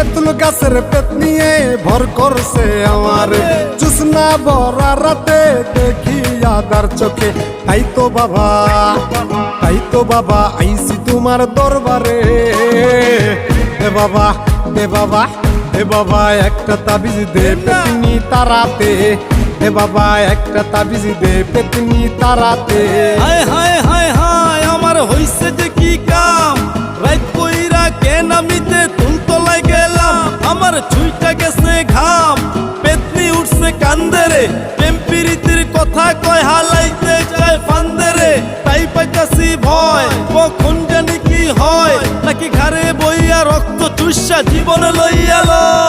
তেঁতুল গাছের পেট নিয়ে ভর করছে আমার জুসনা ভরা রাতে দেখি আদার চোখে। তাই তো বাবা আইছি তোমার দরবারে। এ বাবা এ বাবা এ বাবা একটা তাবিজ দে পেতনি তারাতে। এ বাবা একটা তাবিজ দে পেতনি তারাতে। হায় হায় হায় হায় আমার হইছে যে কি কাম, রাত কইরা কেন আমিতে তুলতলায় গেলাম। আমার ছুইটা গেছে ঘাম, পেতনি উঠছে কান্দেরে, টেম্পিরিতির কথা কয় হালাইতে যায় ফান্দেরে। তাই পাইতাছি ভয় কখন জানি কি হয়, নাকি ঘাড়ে বইয়া রক্ত চুষা জীবন লইয়া লয়।